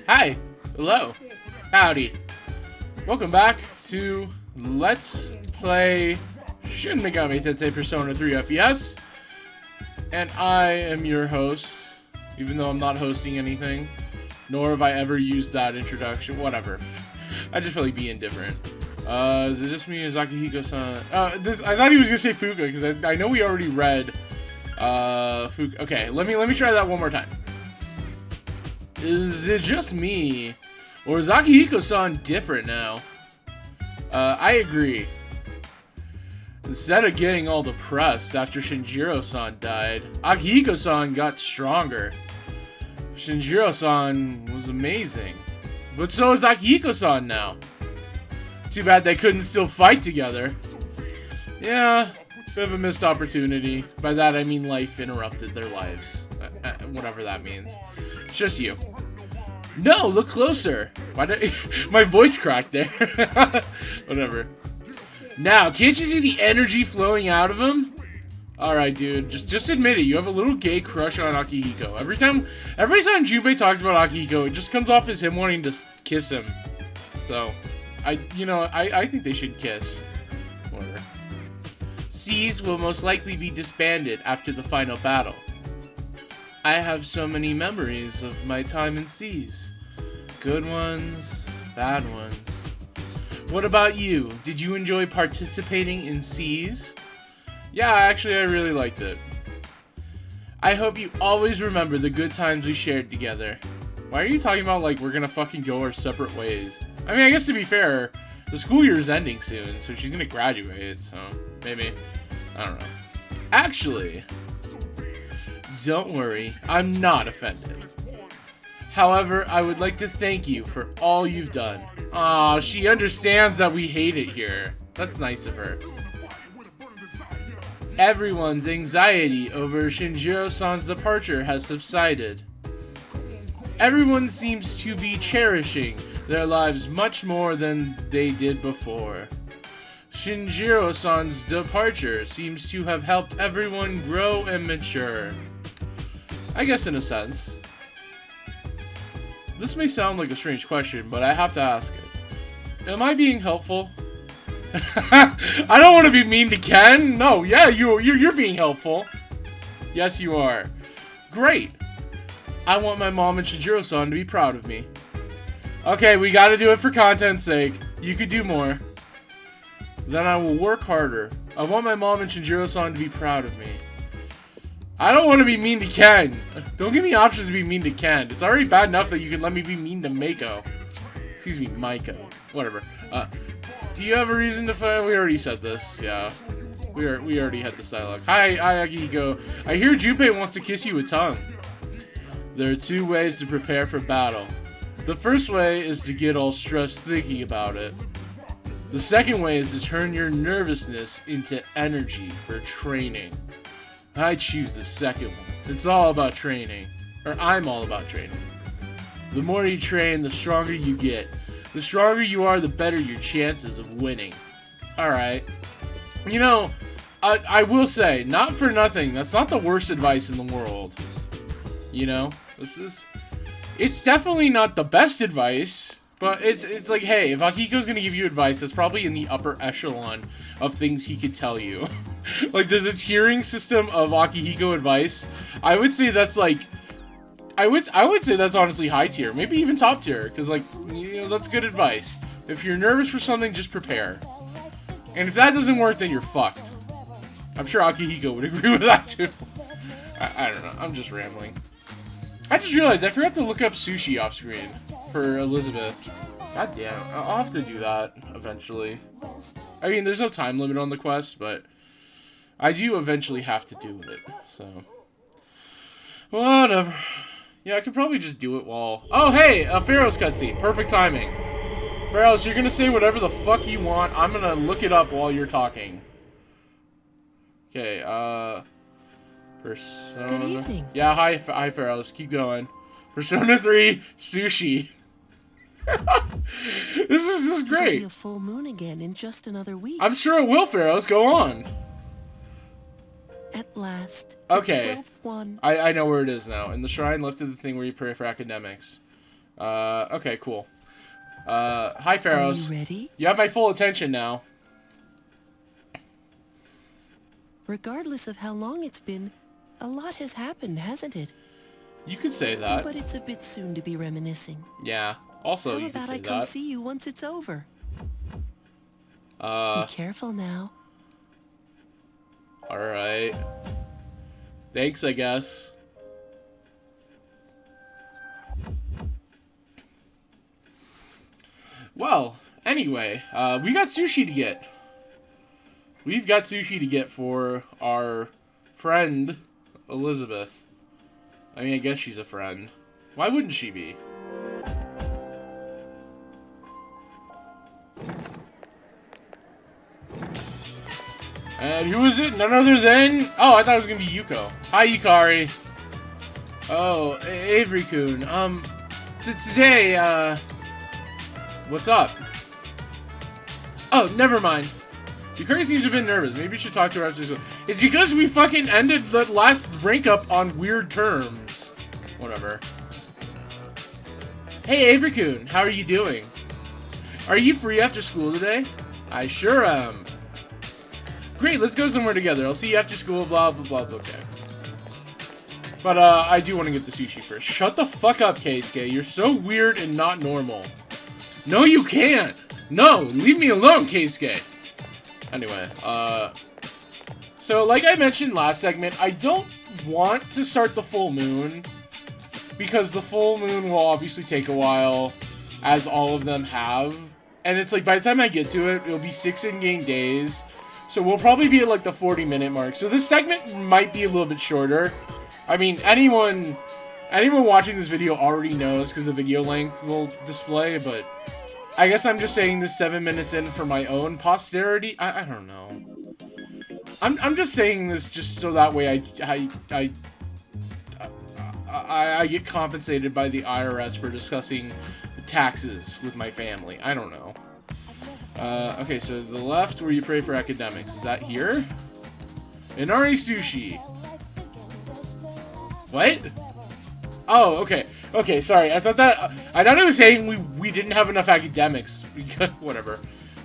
Hi. Hello. Howdy. Welcome back to Let's Play Shin Megami Tensei Persona 3 FES. And I am your host, even though I'm not hosting anything. Nor have I ever used that introduction. Whatever. I just feel like being different. Is it just me or Zakihiko-san? I thought he was gonna say Fuka, because I know we already read Fuka. Okay, let me try that one more time. Is it just me, or is Akihiko-san different now? I agree. Instead of getting all depressed after Shinjiro-san died, Akihiko-san got stronger. Shinjiro-san was amazing. But so is Akihiko-san now. Too bad they couldn't still fight together. Yeah, bit of a missed opportunity. By that I mean life interrupted their lives. Whatever that means. It's just you. No, look closer. Why did my voice cracked there? Whatever. Now, can't you see the energy flowing out of him? Alright, dude. Just admit it. You have a little gay crush on Akihiko. Every time Junpei talks about Akihiko, it just comes off as him wanting to kiss him. So, I think they should kiss. Whatever. Seas will most likely be disbanded after the final battle. I have so many memories of my time in Seas. Good ones, bad ones. What about you? Did you enjoy participating in Seas? Yeah, actually I really liked it. I hope you always remember the good times we shared together. Why are you talking about like we're gonna fucking go our separate ways? I mean, I guess to be fair, the school year is ending soon, so she's gonna graduate, so maybe. I don't know. Actually, don't worry, I'm not offended. However, I would like to thank you for all you've done. Aw, she understands that we hate it here. That's nice of her. Everyone's anxiety over Shinjiro-san's departure has subsided. Everyone seems to be cherishing their lives much more than they did before. Shinjiro-san's departure seems to have helped everyone grow and mature. I guess in a sense. This may sound like a strange question, but I have to ask it. Am I being helpful? I don't want to be mean to Ken. No, yeah, you're being helpful. Yes, you are. Great. I want my mom and Shinjiro-san to be proud of me. Okay, we gotta do it for content's sake. You could do more. Then I will work harder. I want my mom and Shinjiro-san to be proud of me. I don't want to be mean to Ken. Don't give me options to be mean to Ken. It's already bad enough that you can let me be mean to Mako. Excuse me, Maiko. Whatever. Do you have a reason to fight? We already said this. Yeah. We already had this dialogue. Hi, Akihiko. I hear Junpei wants to kiss you with tongue. There are two ways to prepare for battle. The first way is to get all stressed thinking about it. The second way is to turn your nervousness into energy for training. I choose the second one. It's all about training. Or I'm all about training. The more you train, the stronger you get. The stronger you are, the better your chances of winning. Alright. You know, I will say, not for nothing, that's not the worst advice in the world. You know? It's definitely not the best advice. But it's like, hey, if Akihiko's gonna give you advice, that's probably in the upper echelon of things he could tell you. Like, there's a tiering system of Akihiko advice. I would say that's like, I would say that's honestly high tier, maybe even top tier, because like, you know, that's good advice. If you're nervous for something, just prepare. And if that doesn't work, then you're fucked. I'm sure Akihiko would agree with that too. I don't know. I'm just rambling. I just realized I forgot to look up sushi off screen for Elizabeth. God damn, I'll have to do that eventually. I mean, there's no time limit on the quest, but I do eventually have to do it, so. Whatever. Yeah, I could probably just do it while... Oh, hey! A Pharaoh's cutscene. Perfect timing. Pharaohs, you're gonna say whatever the fuck you want. I'm gonna look it up while you're talking. Okay, Persona... Good evening. Yeah, hi Pharaohs. Keep going. Persona 3, sushi. This is great. It'll be a full moon again in just another week. I'm sure it will, Pharaohs. Go on. At last. Okay. The 12th one. I know where it is now. In the shrine, lifted the thing where you pray for academics. Okay, cool. Hi, Pharaohs. Are you ready? You have my full attention now. Regardless of how long it's been, a lot has happened, hasn't it? You could say that. But it's a bit soon to be reminiscing. Yeah. Also, How you could about say I come that. see you once it's over? Be careful now. Alright. Thanks, I guess. Well, anyway, we got sushi to get. We've got sushi to get for our friend, Elizabeth. I mean, I guess she's a friend. Why wouldn't she be? And who is it? None other than... Oh, I thought it was going to be Yuko. Hi, Yukari. Oh, Avery-kun. Today, what's up? Oh, never mind. Yukari seems a bit nervous. Maybe you should talk to her after this. It's because we fucking ended the last rank up on weird terms. Whatever. Hey, Avery-kun. How are you doing? Are you free after school today? I sure am. Great, let's go somewhere together. I'll see you after school, blah, blah, blah, blah. Okay. But, I do want to get the sushi first. Shut the fuck up, Keisuke. You're so weird and not normal. No, you can't. No, leave me alone, Keisuke. Anyway, so, like I mentioned last segment, I don't want to start the full moon. Because the full moon will obviously take a while, as all of them have. And it's like, by the time I get to it, it'll be 6 in-game days. So we'll probably be at like the 40-minute mark. So this segment might be a little bit shorter. I mean, anyone watching this video already knows because the video length will display, but I guess I'm just saying this 7 minutes in for my own posterity. I don't know. I'm just saying this just so that way I get compensated by the IRS for discussing taxes with my family. I don't know. Okay, so the left where you pray for academics. Is that here? Inari Sushi. What? Oh, okay. Okay, sorry. I thought it was saying we didn't have enough academics. Whatever.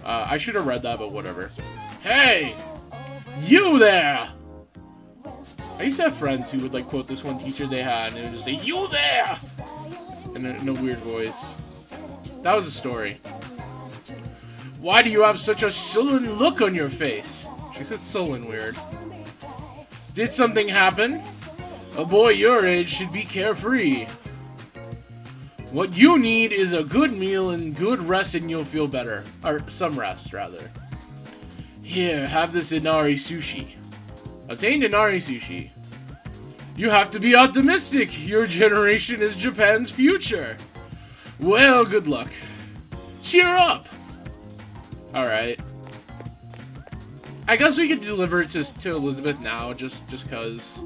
I should have read that, but whatever. Hey! You there! I used to have friends who would, like, quote this one teacher they had, and they would just say, "You there!" In a weird voice. That was a story. Why do you have such a sullen look on your face? She said sullen weird. Did something happen? A boy your age should be carefree. What you need is a good meal and good rest and you'll feel better. Or some rest, rather. Here, have this Inari Sushi. Obtained Inari Sushi. You have to be optimistic. Your generation is Japan's future. Well, good luck. Cheer up. Alright. I guess we could deliver it to Elizabeth now, just cause.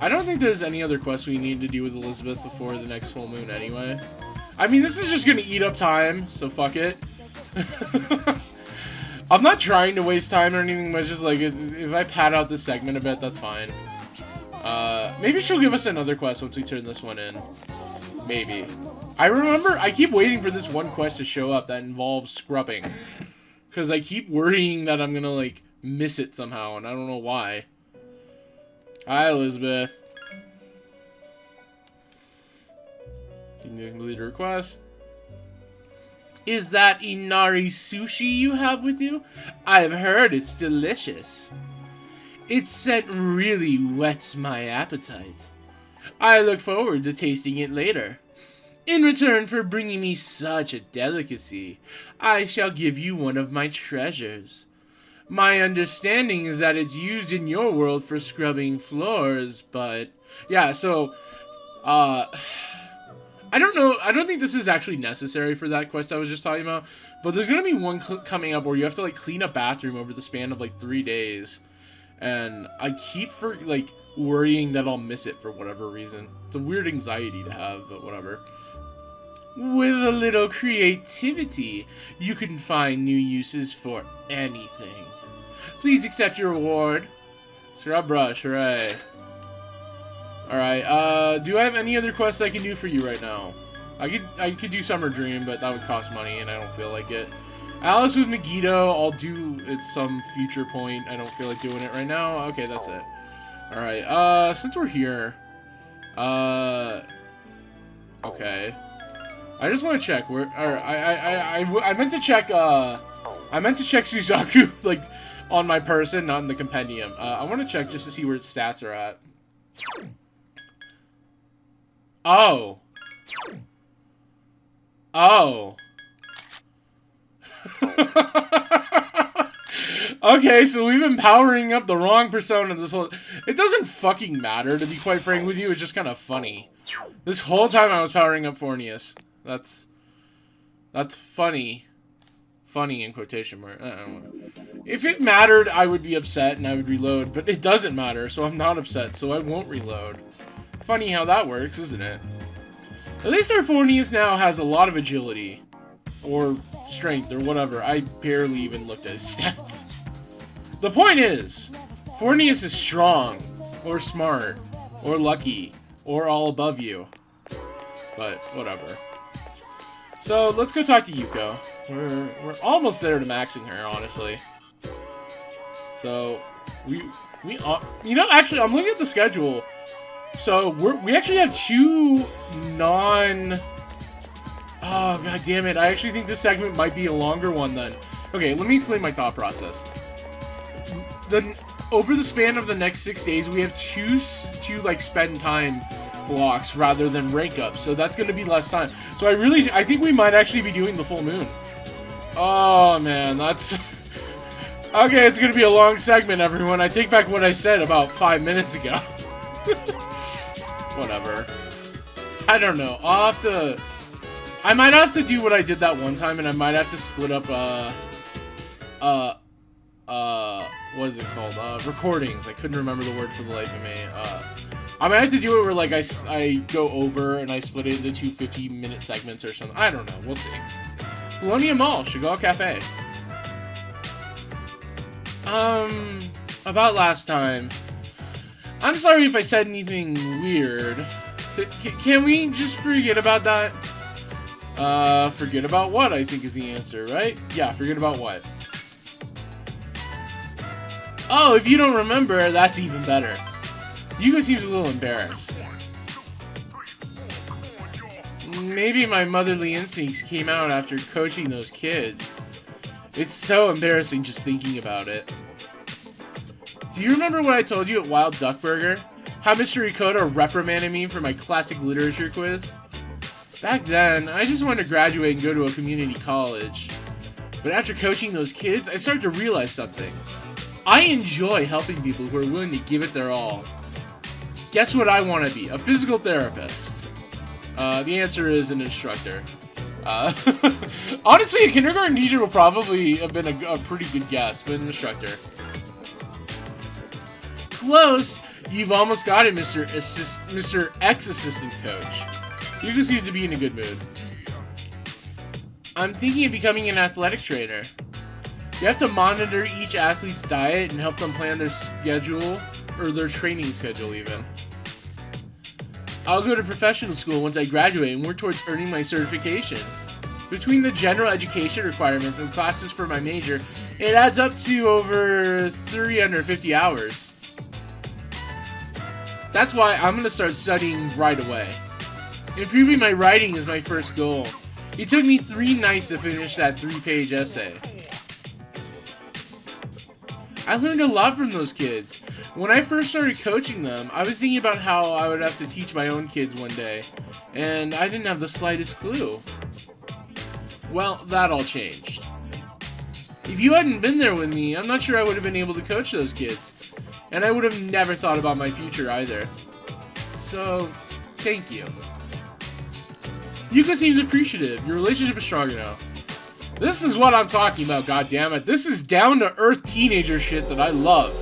I don't think there's any other quests we need to do with Elizabeth before the next full moon anyway. I mean, this is just gonna eat up time, so fuck it. I'm not trying to waste time or anything, but it's just like, if I pad out this segment a bit, that's fine. Maybe she'll give us another quest once we turn this one in. Maybe. I keep waiting for this one quest to show up that involves scrubbing. Because I keep worrying that I'm gonna, like, miss it somehow, and I don't know why. Hi, Elizabeth. Seem to complete a request. Is that Inari Sushi you have with you? I've heard it's delicious. Its scent really whets my appetite. I look forward to tasting it later. In return for bringing me such a delicacy, I shall give you one of my treasures. My understanding is that it's used in your world for scrubbing floors, but... Yeah, so... I don't know, I don't think this is actually necessary for that quest I was just talking about, but there's gonna be one coming up where you have to, like, clean a bathroom over the span of, like, 3 days. And I keep, worrying that I'll miss it for whatever reason. It's a weird anxiety to have, but whatever. With a little creativity, you can find new uses for anything. Please accept your reward. Scrub brush, hooray. Alright, do I have any other quests I can do for you right now? I could do Summer Dream, but that would cost money, and I don't feel like it. Alice with Megiddo, I'll do at some future point. I don't feel like doing it right now. Okay, that's it. Alright, since we're here... Okay. I just want to check where... I meant to check, I meant to check Suzaku, like, on my person, not in the compendium. I want to check just to see where its stats are at. Oh. Oh. Okay, so we've been powering up the wrong persona this whole... It doesn't fucking matter, to be quite frank with you. It's just kind of funny. This whole time I was powering up Fornius. That's funny. Funny in quotation mark. I don't know. If it mattered, I would be upset and I would reload. But it doesn't matter, so I'm not upset, so I won't reload. Funny how that works, isn't it? At least our Fornius now has a lot of agility. Or strength, or whatever. I barely even looked at his stats. The point is, Fornius is strong, or smart, or lucky, or all above you. But, whatever. So, let's go talk to Yuko. We're almost there to maxing her, honestly. So, you know, actually, I'm looking at the schedule. So, we actually have two non... Oh, god damn it. I actually think this segment might be a longer one then. Okay, let me explain my thought process. Over the span of the next 6 days, we have two like, spend time blocks rather than rank up. So that's going to be less time. So I think we might actually be doing the full moon. Oh, man, that's... Okay, it's going to be a long segment, everyone. I take back what I said about 5 minutes ago. Whatever. I don't know. I might have to do what I did that one time, and I might have to split up, what is it called? Recordings. I couldn't remember the word for the life of me. I might have to do it where, like, I go over and I split it into 2 50-minute segments or something. I don't know. We'll see. Bologna Mall, Chagall Cafe. About last time. I'm sorry if I said anything weird. Can we just forget about that? Forget about what, I think is the answer, right? Yeah, forget about what. Oh, if you don't remember, that's even better. Yuko seems a little embarrassed. Maybe my motherly instincts came out after coaching those kids. It's so embarrassing just thinking about it. Do you remember what I told you at Wild Duck Burger? How Mr. Ikoto reprimanded me for my classic literature quiz? Back then, I just wanted to graduate and go to a community college. But after coaching those kids, I started to realize something. I enjoy helping people who are willing to give it their all. Guess what I want to be? A physical therapist. The answer is an instructor. Honestly, a kindergarten teacher would probably have been a pretty good guess, but an instructor. Close! You've almost got it, Mr. Ex-Assistant Coach. Yuko seems to be in a good mood. I'm thinking of becoming an athletic trainer. You have to monitor each athlete's diet and help them plan their schedule, or their training schedule even. I'll go to professional school once I graduate and work towards earning my certification. Between the general education requirements and classes for my major, it adds up to over 350 hours. That's why I'm going to start studying right away. Improving my writing is my first goal. It took me 3 nights to finish that 3-page essay. I learned a lot from those kids. When I first started coaching them, I was thinking about how I would have to teach my own kids one day, and I didn't have the slightest clue. Well, that all changed. If you hadn't been there with me, I'm not sure I would have been able to coach those kids, and I would have never thought about my future either. So, thank you. Yuko seems appreciative. Your relationship is stronger now. This is what I'm talking about, goddammit. This is down-to-earth teenager shit that I love.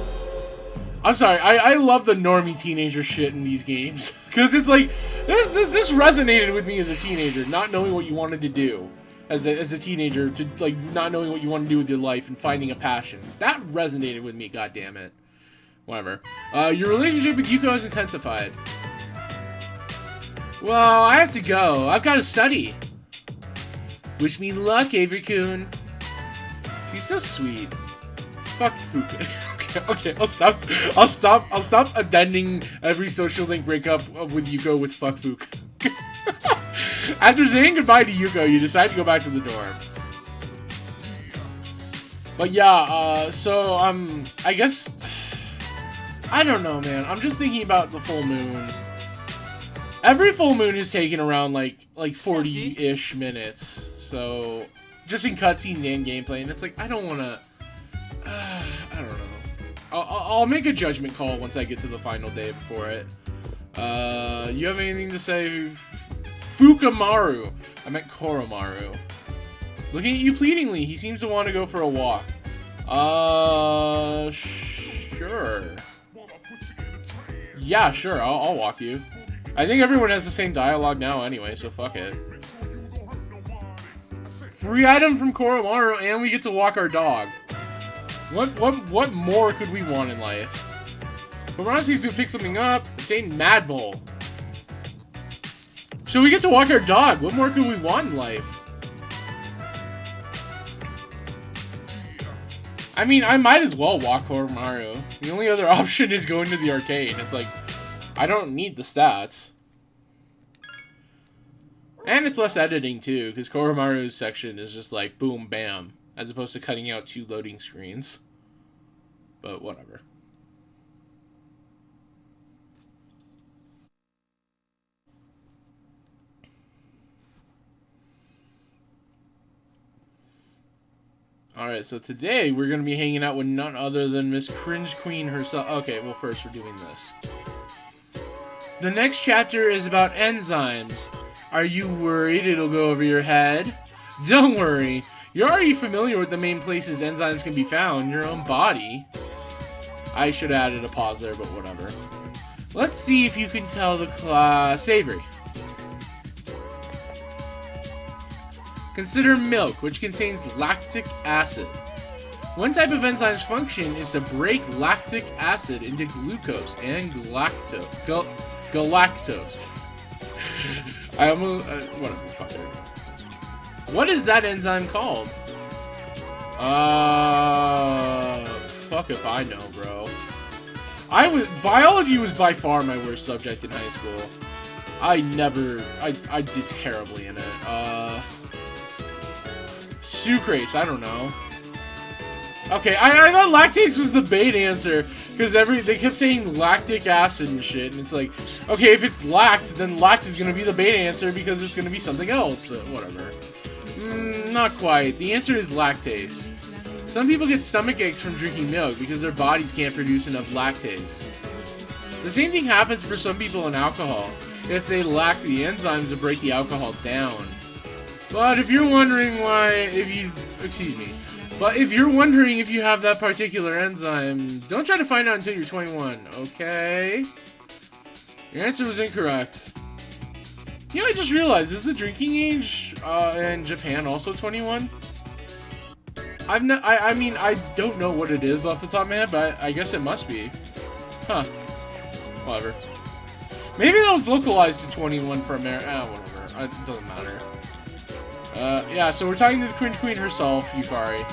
I'm sorry, I love the normie teenager shit in these games. Because it's like, this resonated with me as a teenager, not knowing what you wanted to do. As a teenager, to like not knowing what you want to do with your life and finding a passion. That resonated with me, goddammit. Whatever. Your relationship with Yuko has intensified. Well, I have to go. I've got to study. Wish me luck, Avery-kun. She's so sweet. Fuck Fuka. Okay, I'll stop addending every social link breakup with Yuko with fuck Fuka. After saying goodbye to Yuko, you decide to go back to the dorm. But yeah, so I guess I don't know, man. I'm just thinking about the full moon. Every full moon is taken around like 40-ish minutes. So just in cutscenes and gameplay, and it's like I don't want to. I don't know. I'll make a judgment call once I get to the final day before it. You have anything to say? Fukamaru. I meant Koromaru. Looking at you pleadingly, he seems to want to go for a walk. Sure. Yeah, sure, I'll walk you. I think everyone has the same dialogue now anyway, so fuck it. Free item from Koromaru, and we get to walk our dog. What more could we want in life? Koromaru seems to pick something up. Obtain Mad Bull. So we get to walk our dog. What more could we want in life? I mean, I might as well walk Koromaru. The only other option is going to the arcade. It's like, I don't need the stats. And it's less editing too, because Koromaru's section is just like boom, bam, as opposed to cutting out 2 loading screens. But whatever. Alright, so today we're going to be hanging out with none other than Miss Cringe Queen herself. Okay, well first we're doing this. The next chapter is about enzymes. Are you worried it'll go over your head? Don't worry. You're already familiar with the main places enzymes can be found, your own body. I should have added a pause there, but whatever. Let's see if you can tell the class. Savory. Consider milk, which contains lactic acid. One type of enzyme's function is to break lactic acid into glucose and galactose. I almost whatever, fuck it. What is that enzyme called? Fuck if I know, bro. Biology was by far my worst subject in high school. I did terribly in it. Sucrase, I don't know. Okay, I thought lactase was the bait answer, because they kept saying lactic acid and shit, and it's like, okay, if it's lact, then lact is gonna be the bait answer because it's gonna be something else, but whatever. Not quite. The answer is lactase. Some people get stomach aches from drinking milk because their bodies can't produce enough lactase. The same thing happens for some people in alcohol, if they lack the enzymes to break the alcohol down. But if you're wondering if you're wondering if you have that particular enzyme, don't try to find out until you're 21, okay? Your answer was incorrect. You know, I just realized, is the drinking age in Japan also 21? I mean, I don't know what it is off the top of my head, but I guess it must be. Huh. Whatever. Maybe that was localized to 21 for America. Whatever. It doesn't matter. Yeah, so we're talking to the Cringe Queen herself, Yukari.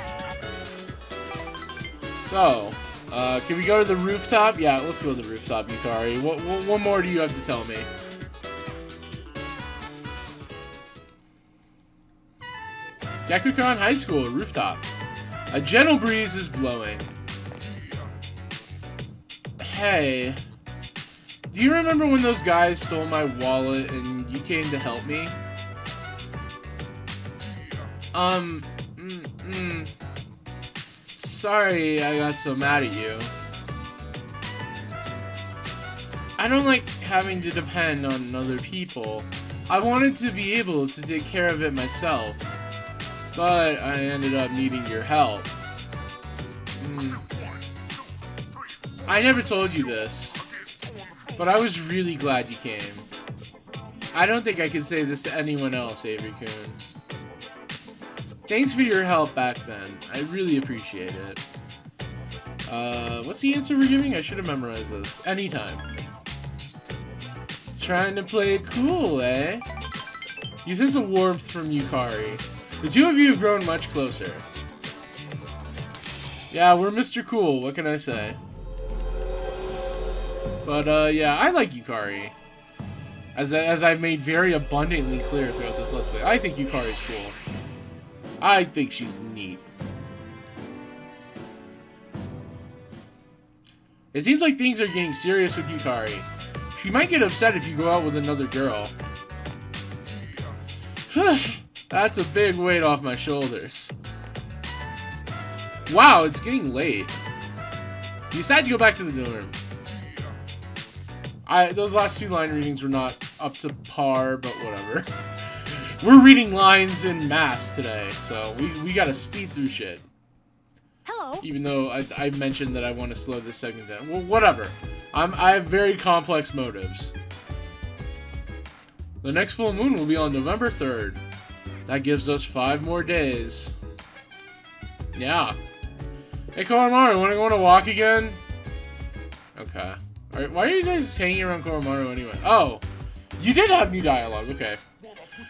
So, can we go to the rooftop? Yeah, let's go to the rooftop, Yukari. What more do you have to tell me? Gakukan High School, rooftop. A gentle breeze is blowing. Hey, do you remember when those guys stole my wallet and you came to help me? Sorry I got so mad at you. I don't like having to depend on other people. I wanted to be able to take care of it myself, but I ended up needing your help. I never told you this, but I was really glad you came. I don't think I could say this to anyone else, Avery-kun. Thanks for your help back then. I really appreciate it. What's the answer we're giving? I should have memorized this. Anytime. trying to play it cool, eh? You sense a warmth from Yukari. The two of you have grown much closer. Yeah, we're Mr. Cool, what can I say? But, yeah, I like Yukari. As I've made very abundantly clear throughout this Let's Play. I think Yukari's cool. I think she's neat. It seems like things are getting serious with Yukari. She might get upset if you go out with another girl. That's a big weight off my shoulders. Wow, it's getting late. You decided to go back to the dorm. Those last two line readings were not up to par, but whatever. We're reading lines in mass today, so we gotta speed through shit. Hello. Even though I mentioned that I want to slow this segment down. Well, whatever. I have very complex motives. The next full moon will be on November 3rd. That gives us 5 more days. Yeah. Hey, Koromaru, wanna go on a walk again? Okay. Alright, why are you guys hanging around Koromaru anyway? Oh, you did have new dialogue, okay.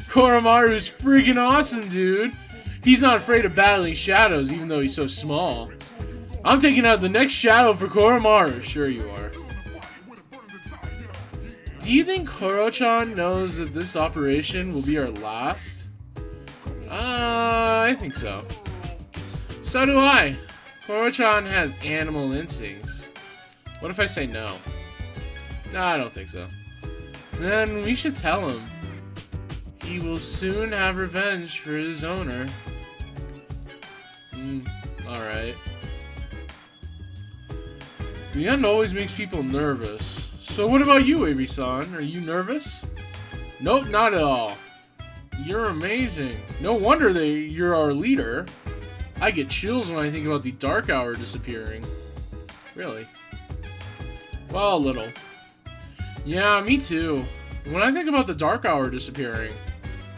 Koromaru's friggin' awesome, dude. He's not afraid of battling shadows, even though he's so small. I'm taking out the next shadow for Koromaru. Sure you are. Do you think Koro-chan knows that this operation will be our last? I think so. So do I. Koro-chan has animal instincts. What if I say no? No, I don't think so. Then we should tell him. He will soon have revenge for his owner. Alright. The end always makes people nervous. So what about you, Avery-san? Are you nervous? Nope, not at all. You're amazing. No wonder you're our leader. I get chills when I think about the Dark Hour disappearing. Really? Well, a little. Yeah, me too. When I think about the Dark Hour disappearing,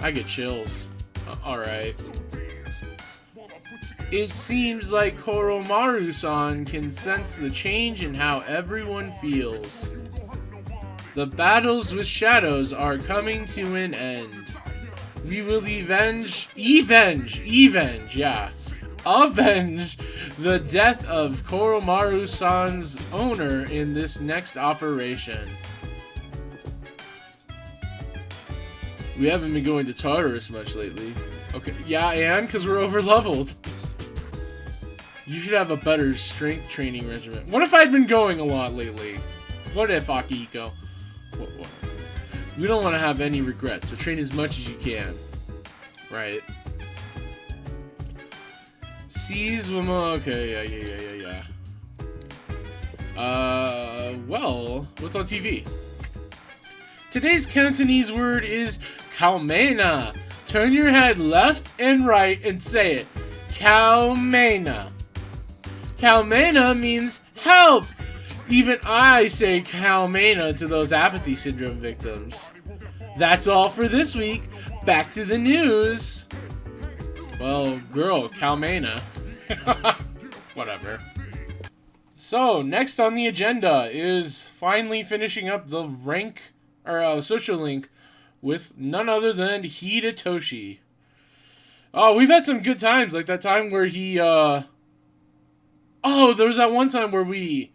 I get chills. Alright. It seems like Koromaru-san can sense the change in how everyone feels. The battles with shadows are coming to an end. We will avenge the death of Koromaru-san's owner in this next operation. We haven't been going to Tartarus much lately. Okay, yeah, and because we're over-leveled. You should have a better strength training regimen. What if I'd been going a lot lately? What if, Akihiko? What? We don't want to have any regrets, so train as much as you can. Right. Seize woman. Okay, yeah. Well, what's on TV? Today's Cantonese word is Kaomena. Turn your head left and right and say it. Kaomena. Kaomena means help. Even I say Kaomena to those apathy syndrome victims. That's all for this week. Back to the news. Well, girl, Kaomena. Whatever. So, next on the agenda is finally finishing up the social link with none other than Hidetoshi. Oh, we've had some good times, like that time where he, Oh, there was that one time where we...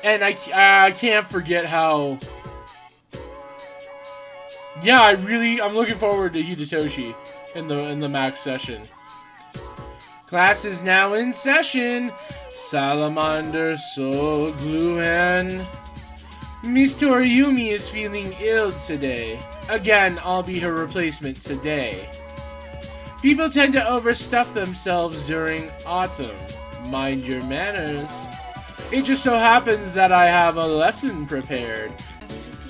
And I can't forget how... Yeah, I'm looking forward to Hidetoshi in the max session. Class is now in session. Salamander Soul Gluhan. Miss Toriyumi is feeling ill today. Again, I'll be her replacement today. People tend to overstuff themselves during autumn. Mind your manners. It just so happens that I have a lesson prepared.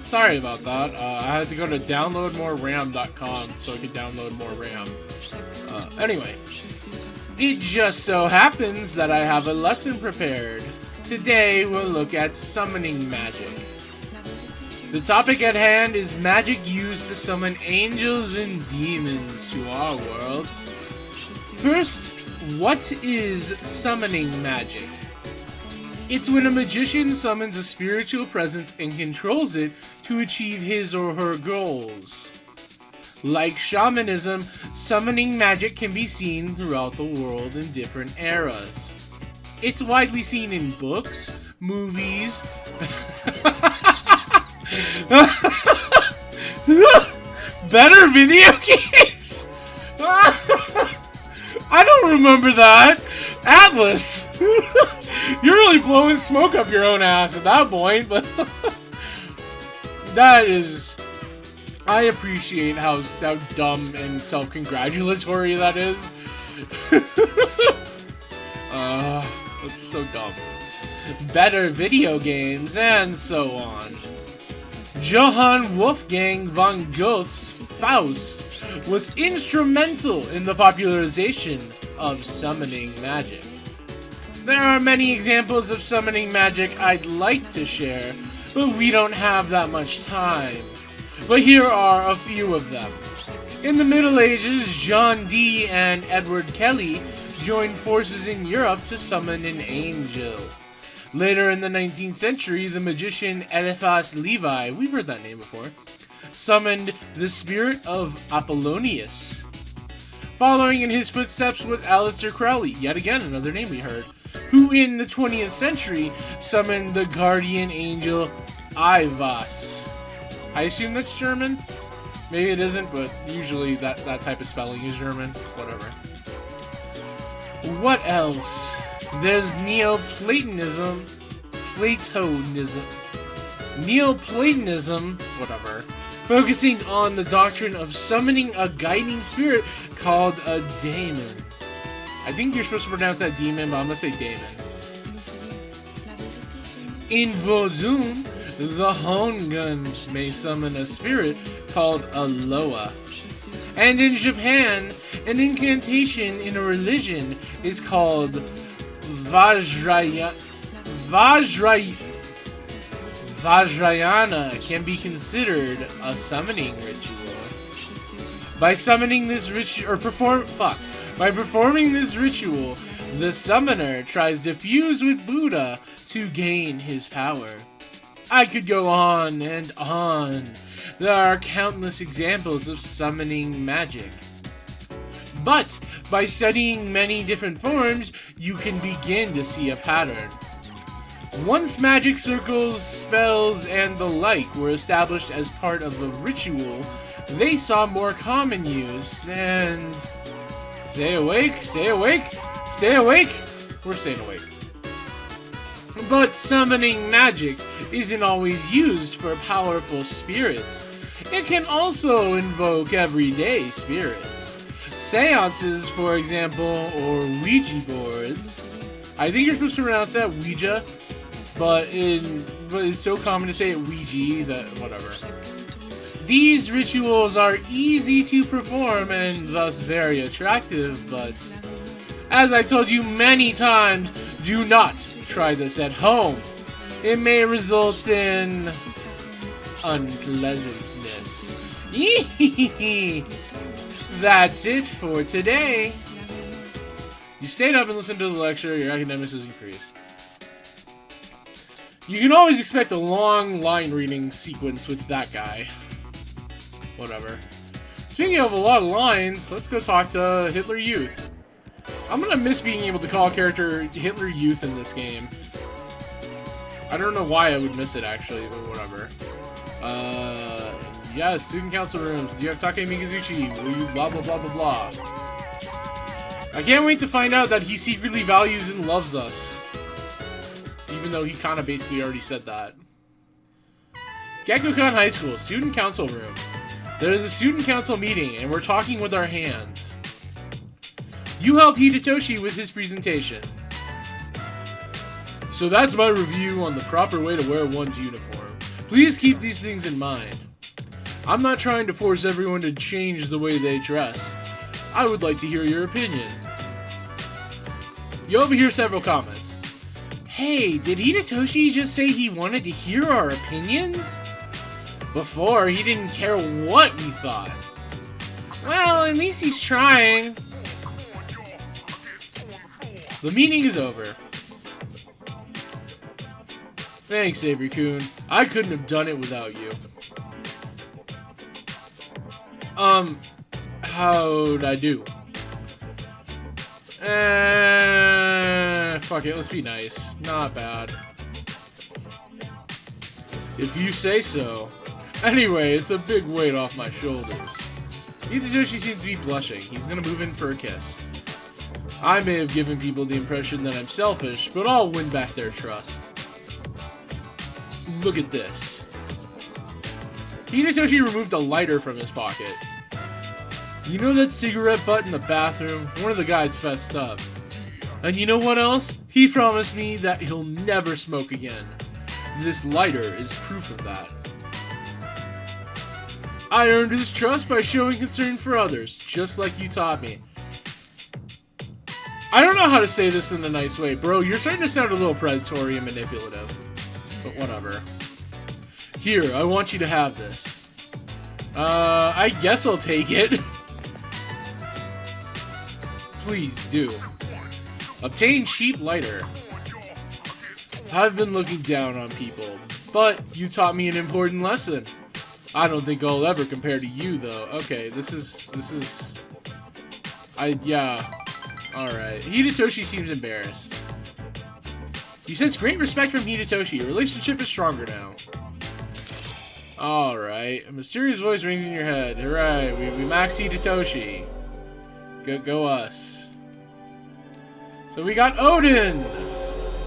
Sorry about that. I had to go to downloadmoreram.com so I could download more RAM. Anyway. It just so happens that I have a lesson prepared. Today we'll look at summoning magic. The topic at hand is magic used to summon angels and demons to our world. First, what is summoning magic? It's when a magician summons a spiritual presence and controls it to achieve his or her goals. Like shamanism, summoning magic can be seen throughout the world in different eras. It's widely seen in books, movies, better video games? I don't remember that. Atlas. You're really blowing smoke up your own ass at that point, but that is... I appreciate how dumb and self-congratulatory that is. That's so dumb. Better video games, and so on. Johann Wolfgang von Goethe's Faust was instrumental in the popularization of summoning magic. There are many examples of summoning magic I'd like to share, but we don't have that much time. But here are a few of them. In the Middle Ages, John Dee and Edward Kelly joined forces in Europe to summon an angel. Later in the 19th century, the magician Eliphas Levi, we've heard that name before, summoned the spirit of Apollonius. Following in his footsteps was Aleister Crowley, yet again another name we heard, who in the 20th century summoned the guardian angel Ivas. I assume that's German? Maybe it isn't, but usually that type of spelling is German. Whatever. What else? There's Neoplatonism, whatever, focusing on the doctrine of summoning a guiding spirit called a daemon. I think you're supposed to pronounce that demon, but I'm gonna say daemon. In Vodun, the Hongun may summon a spirit called a Loa. And in Japan, an incantation in a religion is called Vajrayana can be considered a summoning ritual. By summoning this ritual, by performing this ritual, the summoner tries to fuse with Buddha to gain his power. I could go on and on. There are countless examples of summoning magic. But by studying many different forms, you can begin to see a pattern. Once magic circles, spells, and the like were established as part of a ritual, they saw more common use, and... Stay awake, stay awake, stay awake! We're staying awake. But summoning magic isn't always used for powerful spirits. It can also invoke everyday spirits. Seances, for example, or Ouija boards. I think you're supposed to pronounce that Ouija, but it's so common to say it Ouija that whatever. These rituals are easy to perform and thus very attractive, but as I told you many times, do not try this at home. It may result in unpleasantness. That's it for today. You stayed up and listened to the lecture, your academics has increased. You can always expect a long line reading sequence with that guy. Whatever. Speaking of a lot of lines, let's go talk to Hitler Youth. I'm gonna miss being able to call a character Hitler Youth in this game. I don't know why I would miss it, actually, but whatever. Yeah, student council rooms. Do you have Take Mikizuchi? Will you blah blah blah blah blah? I can't wait to find out that he secretly values and loves us. Even though he kind of basically already said that. Gakukan High School, student council room. There is a student council meeting, and we're talking with our hands. You help Hidetoshi with his presentation. So that's my review on the proper way to wear one's uniform. Please keep these things in mind. I'm not trying to force everyone to change the way they dress. I would like to hear your opinion. You overhear several comments. Hey, did Hidetoshi just say he wanted to hear our opinions? Before, he didn't care what we thought. Well, at least he's trying. The meeting is over. Thanks, Avery-kun. I couldn't have done it without you. How'd I do? Fuck it, let's be nice. Not bad. If you say so. Anyway, it's a big weight off my shoulders. Hitoshi seems to be blushing. He's gonna move in for a kiss. I may have given people the impression that I'm selfish, but I'll win back their trust. Look at this. Hitoshi removed a lighter from his pocket. You know that cigarette butt in the bathroom? One of the guys fessed up. And you know what else? He promised me that he'll never smoke again. This lighter is proof of that. I earned his trust by showing concern for others, just like you taught me. I don't know how to say this in a nice way. Bro, you're starting to sound a little predatory and manipulative. But whatever. Here, I want you to have this. I guess I'll take it. Please do. Obtain cheap lighter. I've been looking down on people, but you taught me an important lesson. I don't think I'll ever compare to you, though. Okay, this is... yeah. Alright. Hitoshi seems embarrassed. You sense great respect from Hitoshi. Your relationship is stronger now. Alright. A mysterious voice rings in your head. Alright, we max Hitoshi. Go us. So we got Odin!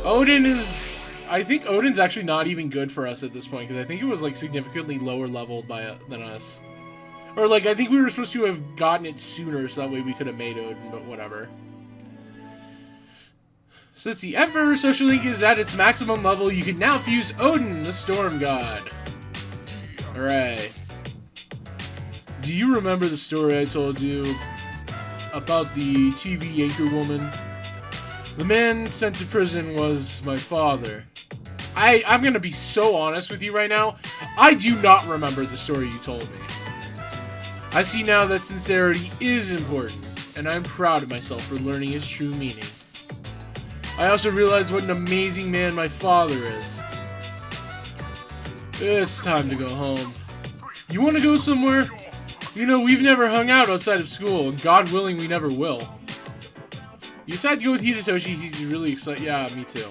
Odin is... I think Odin's actually not even good for us at this point, because I think it was, like, significantly lower leveled than us. Or, like, I think we were supposed to have gotten it sooner, so that way we could have made Odin, but whatever. Since the Emperor Social Link is at its maximum level, you can now fuse Odin, the Storm God. Alright. Do you remember the story I told you about the TV anchor woman? The man sent to prison was my father. I'm gonna be so honest with you right now. I do not remember the story you told me. I see now that sincerity is important, and I'm proud of myself for learning its true meaning. I also realized what an amazing man my father is. It's time to go home. You want to go somewhere? You know, we've never hung out outside of school, and God willing, we never will. You decide to go with Hitoshi, he's really excited. Yeah, me too.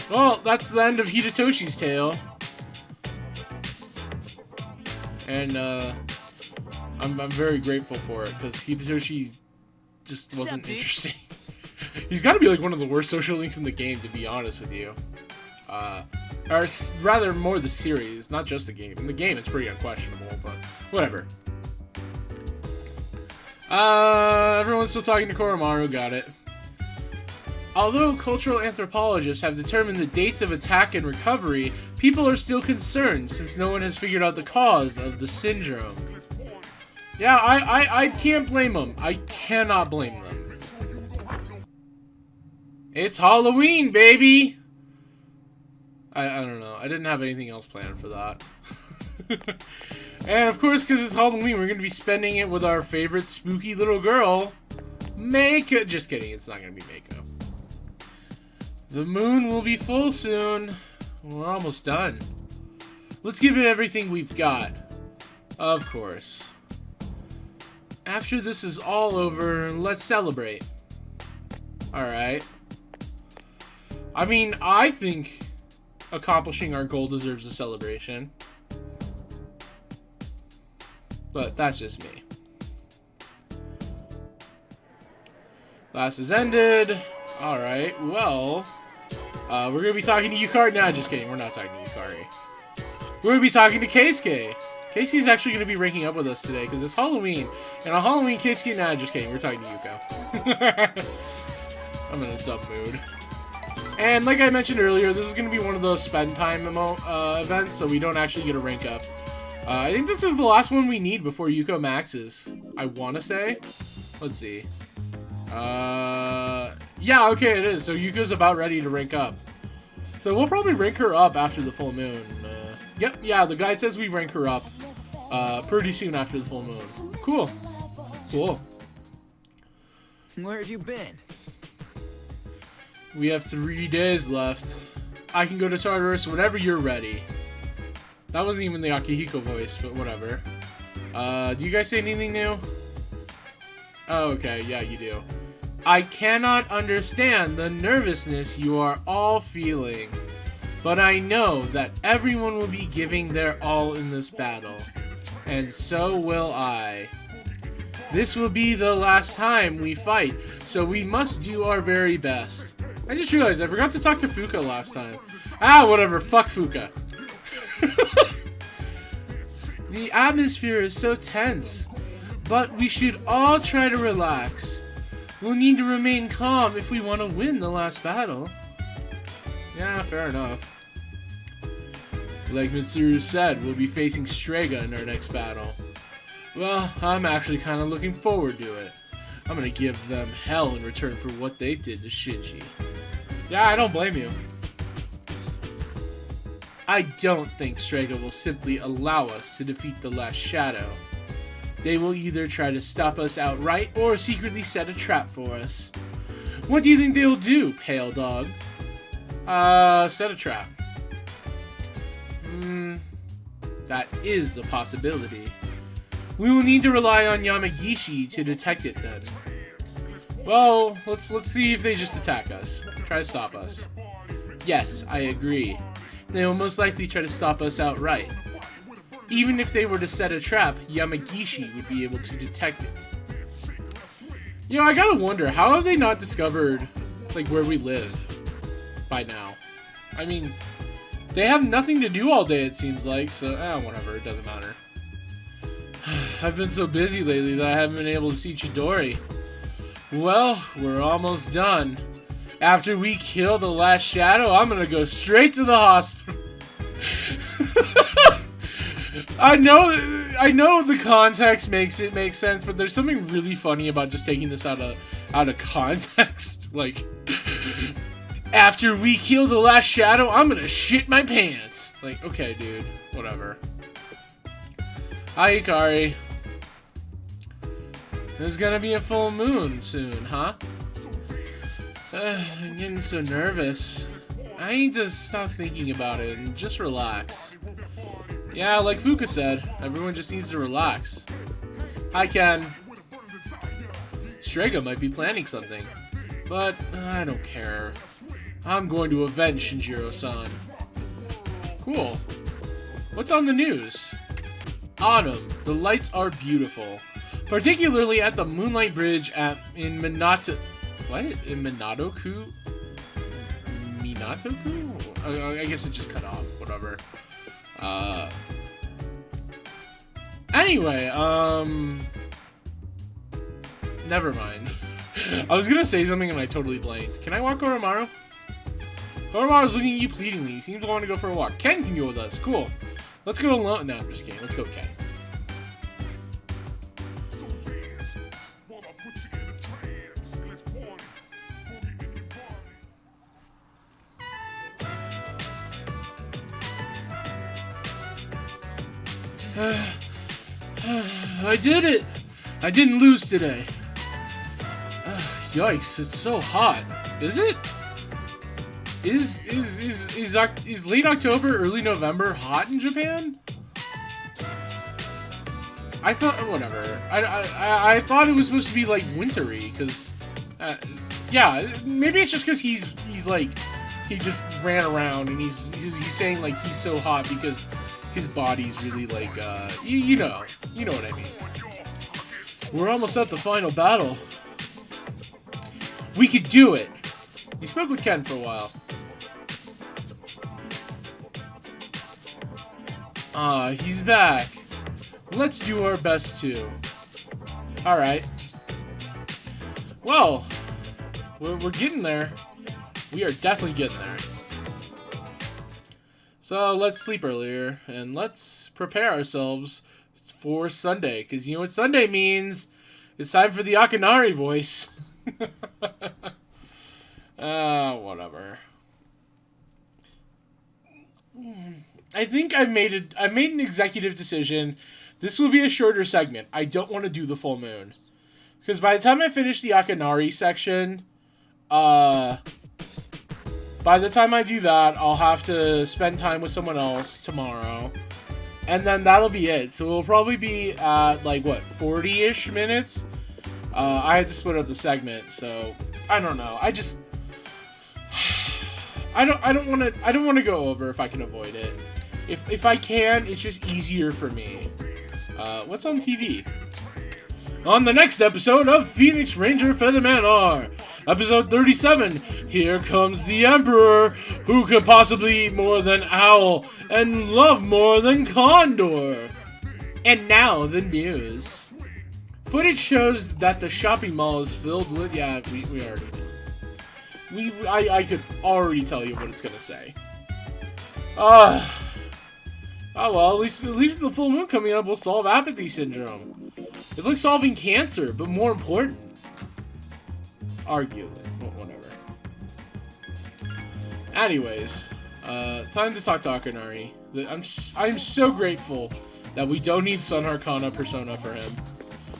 Well, that's the end of Hitoshi's tale. And, I'm very grateful for it, because Hitoshi just wasn't interesting. He's got to be, like, one of the worst social links in the game, to be honest with you. Or rather, more the series, not just the game. In the game, it's pretty unquestionable, but whatever. Everyone's still talking to Koromaru, got it. Although cultural anthropologists have determined the dates of attack and recovery, people are still concerned since no one has figured out the cause of the syndrome. Yeah, I can't blame them. I cannot blame them. It's Halloween, baby! I don't know. I didn't have anything else planned for that. And of course, because it's Halloween, we're going to be spending it with our favorite spooky little girl, Meiko. Just kidding, it's not going to be Meiko. The moon will be full soon. We're almost done. Let's give it everything we've got. Of course. After this is all over, let's celebrate. Alright. I mean, I think accomplishing our goal deserves a celebration. But that's just me. Class has ended. Alright, well, we're going to be talking to Yukari. Nah, just kidding. We're not talking to Yukari. We're going to be talking to Keisuke. Keisuke's actually going to be ranking up with us today because it's Halloween. And on Halloween, Keisuke, nah, just kidding. We're talking to Yuko. I'm in a dumb mood. And like I mentioned earlier, this is going to be one of those spend time events, so we don't actually get a rank up. I think this is the last one we need before Yuko maxes. I want to say. Let's see. Yeah, okay, it is. So Yuko's about ready to rank up. So we'll probably rank her up after the full moon. Yep, yeah, the guide says we rank her up pretty soon after the full moon. Cool. Cool. Where have you been? We have 3 days left. I can go to Tartarus whenever you're ready. That wasn't even the Akihiko voice, but whatever. Do you guys say anything new? Oh, okay, yeah, you do. I cannot understand the nervousness you are all feeling, but I know that everyone will be giving their all in this battle, and so will I. This will be the last time we fight, so we must do our very best. I just realized I forgot to talk to Fuka last time. Ah, whatever, fuck Fuka. The atmosphere is so tense, but we should all try to relax. We'll need to remain calm if we want to win the last battle. Yeah, fair enough. Like Mitsuru said, we'll be facing Strega in our next battle. Well, I'm actually kind of looking forward to it. I'm gonna give them hell in return for what they did to Shinji. Yeah, I don't blame you. I don't think Strega will simply allow us to defeat the last Shadow. They will either try to stop us outright or secretly set a trap for us. What do you think they'll do, Pale Dog? Set a trap. That is a possibility. We will need to rely on Yamagishi to detect it then. Well, let's see if they just attack us. Try to stop us. Yes, I agree. They will most likely try to stop us outright. Even if they were to set a trap, Yamagishi would be able to detect it. You know, I gotta wonder, how have they not discovered, like, where we live by now? I mean, they have nothing to do all day, it seems like, so, whatever, it doesn't matter. I've been so busy lately that I haven't been able to see Chidori. Well, we're almost done. After we kill the last Shadow, I'm gonna go straight to the hospital. I know the context makes it make sense, but there's something really funny about just taking this out of context. Like, after we kill the last Shadow, I'm gonna shit my pants. Like, okay, dude, whatever. Hi, Ikari. There's gonna be a full moon soon, huh? I'm getting so nervous. I need to stop thinking about it and just relax. Yeah, like Fuka said, everyone just needs to relax. Hi, Ken. Strega might be planning something, but I don't care. I'm going to avenge Shinjiro-san. Cool. What's on the news? Autumn. The lights are beautiful. Particularly at the Moonlight Bridge in Minato... What? In Minatoku? Minatoku? I guess it just cut off. Whatever. Anyway, never mind. I was gonna say something and I totally blanked. Can I walk Oromaru? Oromaru's looking at you pleadingly. He seems to want to go for a walk. Ken can go with us. Cool. Let's go alone. No, I'm just kidding. Let's go, Ken. I did it! I didn't lose today. Yikes, it's so hot. Is it? Is late October, early November hot in Japan? I thought, whatever. I thought it was supposed to be like wintry, because, yeah, maybe it's just because he's like, he just ran around and he's saying like he's so hot because his body's really like, you know what I mean. We're almost at the final battle. We could do it. He spoke with Ken for a while. He's back. Let's do our best too. Alright. Well, we're getting there. We are definitely getting there. So let's sleep earlier and let's prepare ourselves for Sunday. Because you know what Sunday means? It's time for the Akinari voice. Whatever. I think I've made an executive decision. This will be a shorter segment. I don't want to do the full moon. Because by the time I finish the Akinari section, by the time I do that, I'll have to spend time with someone else tomorrow. And then that'll be it. So we'll probably be at like what, 40-ish minutes. I had to split up the segment, so I don't know. I don't want to go over if I can avoid it. If I can, it's just easier for me. What's on TV? On the next episode of Phoenix Ranger Featherman R, episode 37, here comes the Emperor, who could possibly eat more than Owl and love more than Condor. And now the news. Footage shows that the shopping mall is filled with... Yeah, we already did. I could already tell you what it's gonna say. Oh well, at least the full moon coming up will solve apathy syndrome. It's like solving cancer, but more important. Arguably. Whatever. Anyways, time to talk to Akanari. I'm so grateful that we don't need Sun Arcana persona for him.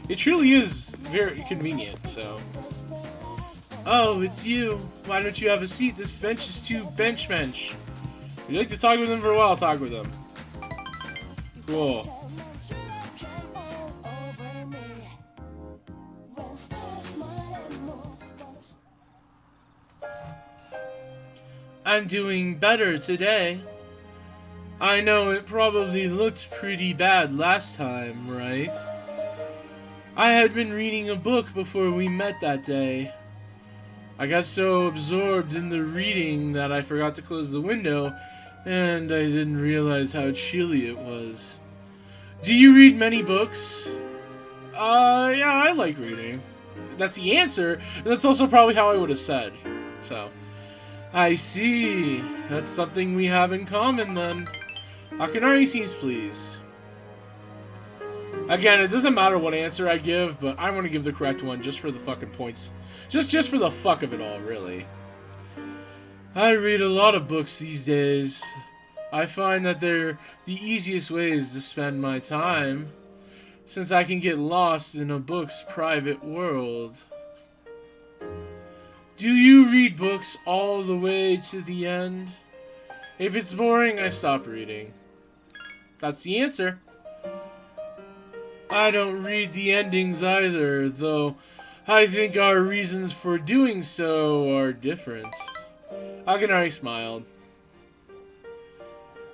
It truly is very convenient, so... Oh, it's you. Why don't you have a seat? This bench is too bench. If you'd like to talk with him for a while, talk with him. Cool. I'm doing better today. I know it probably looked pretty bad last time, right? I had been reading a book before we met that day. I got so absorbed in the reading that I forgot to close the window, and I didn't realize how chilly it was. Do you read many books? Yeah, I like reading. That's the answer, and that's also probably how I would have said. So, I see. That's something we have in common, then. Akanari seems pleased. Again, it doesn't matter what answer I give, but I want to give the correct one just for the fucking points. Just for the fuck of it all, really. I read a lot of books these days. I find that they're the easiest ways to spend my time, since I can get lost in a book's private world. Do you read books all the way to the end? If it's boring, I stop reading. That's the answer. I don't read the endings either, though I think our reasons for doing so are different. Akanari smiled.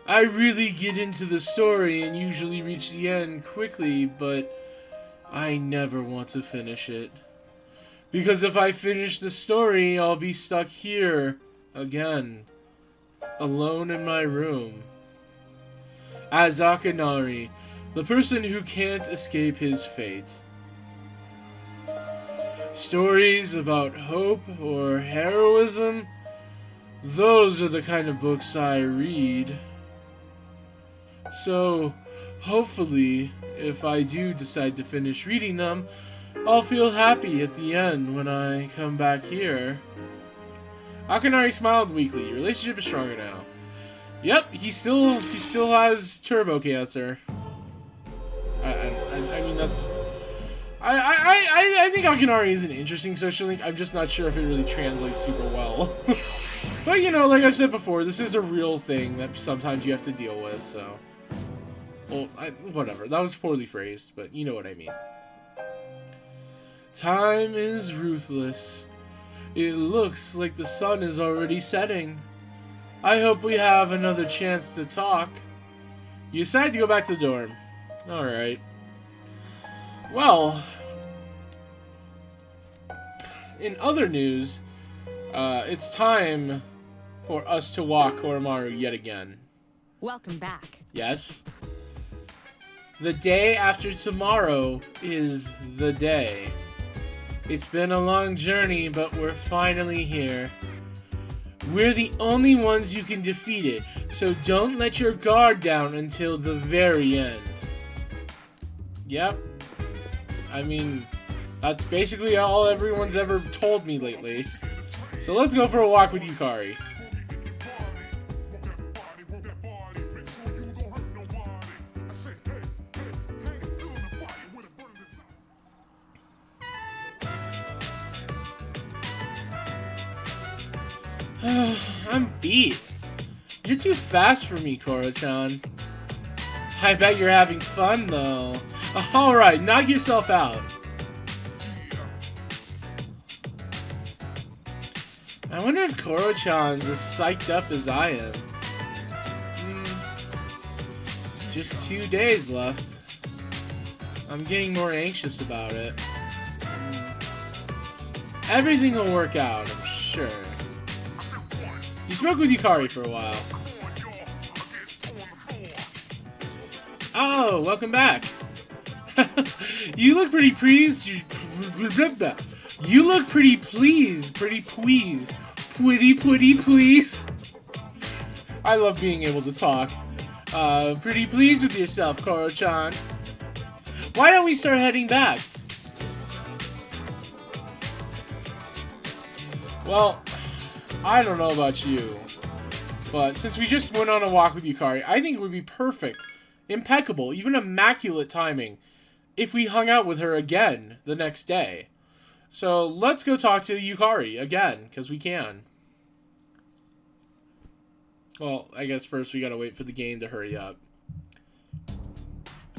I really get into the story and usually reach the end quickly, but I never want to finish it. Because if I finish the story, I'll be stuck here again, alone in my room. As Akanari, the person who can't escape his fate. Stories about hope or heroism, those are the kind of books I read. So, hopefully, if I do decide to finish reading them, I'll feel happy at the end when I come back here. Akanari smiled weakly. Your relationship is stronger now. Yep, he still has turbo cancer. I mean, that's... I think Akanari is an interesting social link. I'm just not sure if it really translates super well. But, you know, like I've said before, this is a real thing that sometimes you have to deal with, so... Well, whatever. That was poorly phrased, but you know what I mean. Time is ruthless. It looks like the sun is already setting. I hope we have another chance to talk. You decide to go back to the dorm. Alright. Well, in other news, it's time for us to walk Koromaru yet again. Welcome back. Yes? The day after tomorrow is the day. It's been a long journey, but we're finally here. We're the only ones who can defeat it, so don't let your guard down until the very end. Yep. I mean, that's basically all everyone's ever told me lately. So let's go for a walk with Yukari. I'm beat. You're too fast for me, Koro-chan. I bet you're having fun, though. Alright, knock yourself out. I wonder if Koro-chan is as psyched up as I am. Just 2 days left. I'm getting more anxious about it. Everything will work out, I'm sure. You spoke with Yukari for a while. Oh, welcome back. You look pretty pleased. You look pretty pleased. Pretty pleased. Pretty pleased. I love being able to talk. Pretty pleased with yourself, Koro-chan. Why don't we start heading back? Well, I don't know about you, but since we just went on a walk with Yukari, I think it would be perfect, impeccable, even immaculate timing if we hung out with her again the next day. So let's go talk to Yukari again, because we can. Well, I guess first we gotta wait for the game to hurry up.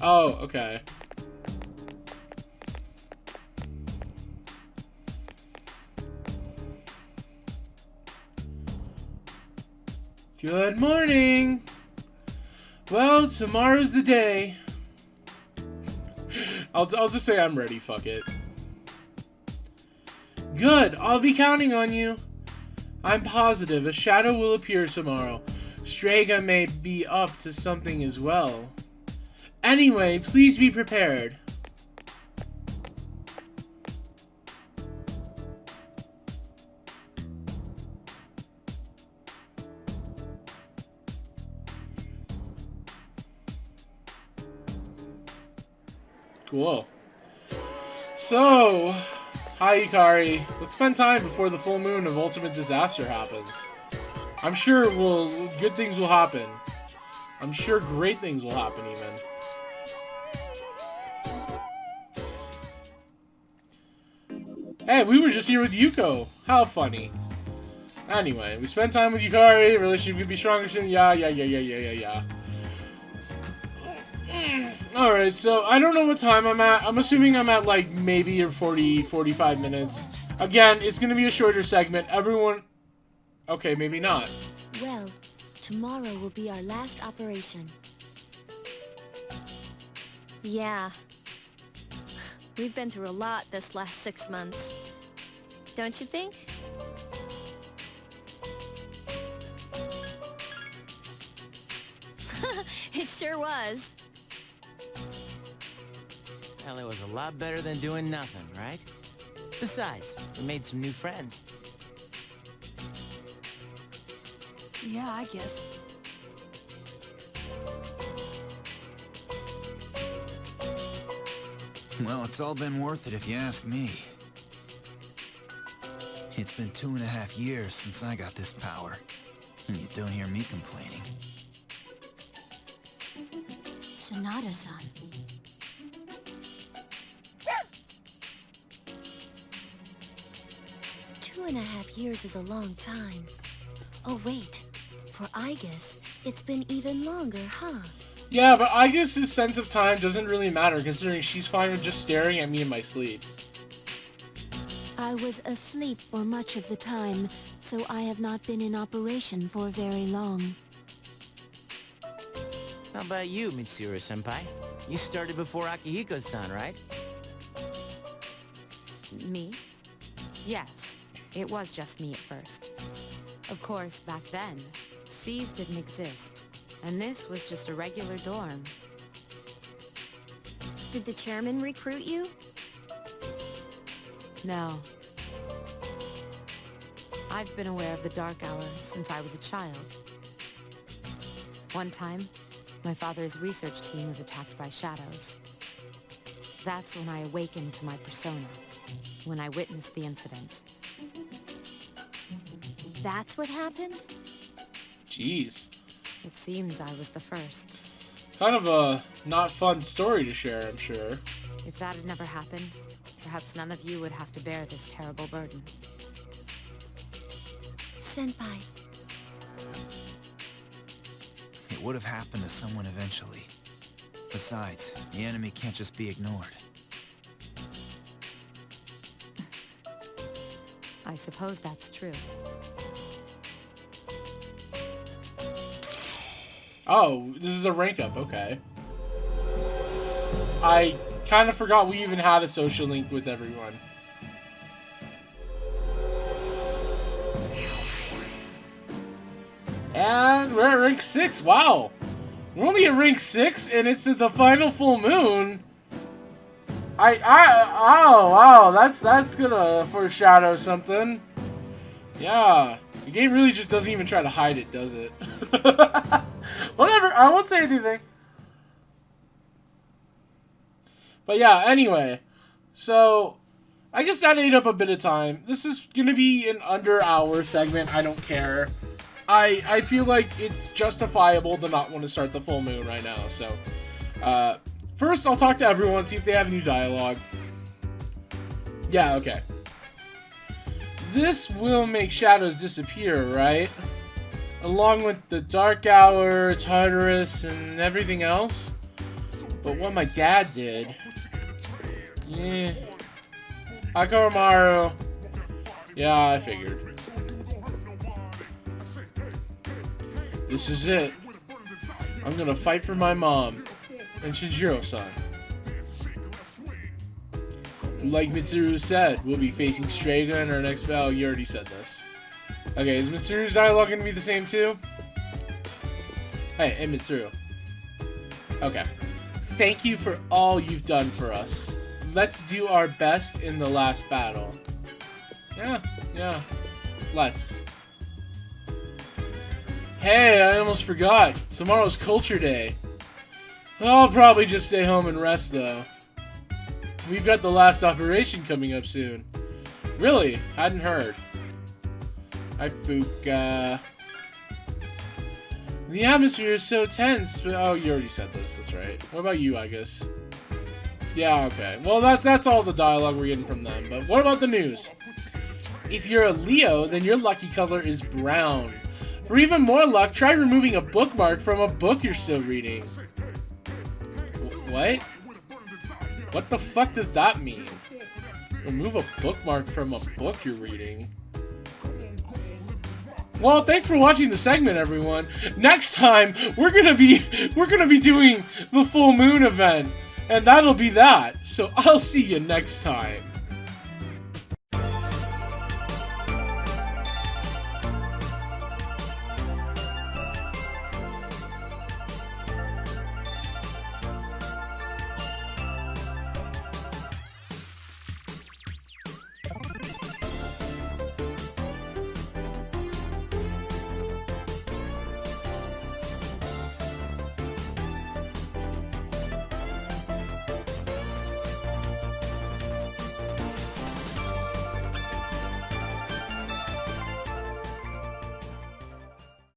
Oh, okay. Good morning! Well, tomorrow's the day. I'll just say I'm ready, fuck it. Good, I'll be counting on you. I'm positive a shadow will appear tomorrow. Strega may be up to something as well. Anyway, please be prepared. Cool. So, hi Yukari. Let's spend time before the full moon of ultimate disaster happens. I'm sure good things will happen. I'm sure great things will happen even. Hey, we were just here with Yuko. How funny. Anyway, we spent time with Yukari. Relationship could be stronger soon. Yeah. Alright, so I don't know what time I'm at. I'm assuming I'm at like maybe 45 minutes. Again, it's going to be a shorter segment. Everyone... Okay, maybe not. Well, tomorrow will be our last operation. Yeah. We've been through a lot this last 6 months. Don't you think? It sure was. Well, it was a lot better than doing nothing, right? Besides, we made some new friends. Yeah, I guess. Well, it's all been worth it if you ask me. It's been 2.5 years since I got this power, and you don't hear me complaining. Sonata-san. 2.5 years is a long time. Oh wait, for Aigis, it's been even longer, huh? Yeah, but I guess his sense of time doesn't really matter considering she's fine with just staring at me in my sleep. I was asleep for much of the time, so I have not been in operation for very long. How about you, Mitsuru-senpai? You started before Akihiko-san, right? Me? Yes, it was just me at first. Of course, back then, C's didn't exist, and this was just a regular dorm. Did the chairman recruit you? No. I've been aware of the Dark Hour since I was a child. One time, my father's research team was attacked by shadows. That's when I awakened to my persona, when I witnessed the incident. That's what happened? Jeez. It seems I was the first. Kind of a not fun story to share, I'm sure. If that had never happened, perhaps none of you would have to bear this terrible burden. Senpai. It would have happened to someone eventually. Besides, the enemy can't just be ignored. I suppose that's true. Oh, this is a rank up, okay. I kind of forgot we even had a social link with everyone. And we're at rank 6, wow. We're only at rank 6 and it's at the final full moon. Oh wow, that's gonna foreshadow something. Yeah, the game really just doesn't even try to hide it, does it? Whatever, I won't say anything. But yeah, anyway, so I guess that ate up a bit of time. This is gonna be an under-hour segment. I don't care. I feel like it's justifiable to not want to start the full moon right now. So, first I'll talk to everyone, see if they have any dialogue. Yeah, okay. This will make shadows disappear, right? Along with the Dark Hour, Tartarus, and everything else. But what my dad did... Yeah. Akoromaru. Yeah, I figured. This is it. I'm gonna fight for my mom. And Shinjiro-san. Like Mitsuru said, we'll be facing Strega in our next battle. You already said this. Okay, is Mitsuru's dialogue gonna be the same too? Hey Mitsuru. Okay. Thank you for all you've done for us. Let's do our best in the last battle. Yeah. Let's. Hey, I almost forgot. Tomorrow's Culture Day. I'll probably just stay home and rest, though. We've got the last operation coming up soon. Really? Hadn't heard. Hi, Fuka. The atmosphere is so tense. But, oh, you already said this. That's right. What about you, I guess? Yeah, okay. Well, that's all the dialogue we're getting from them. But what about the news? If you're a Leo, then your lucky color is brown. For even more luck, try removing a bookmark from a book you're still reading. What? What the fuck does that mean? Remove a bookmark from a book you're reading. Well, thanks for watching the segment, everyone. Next time, we're gonna be doing the full moon event, and that'll be that. So I'll see you next time.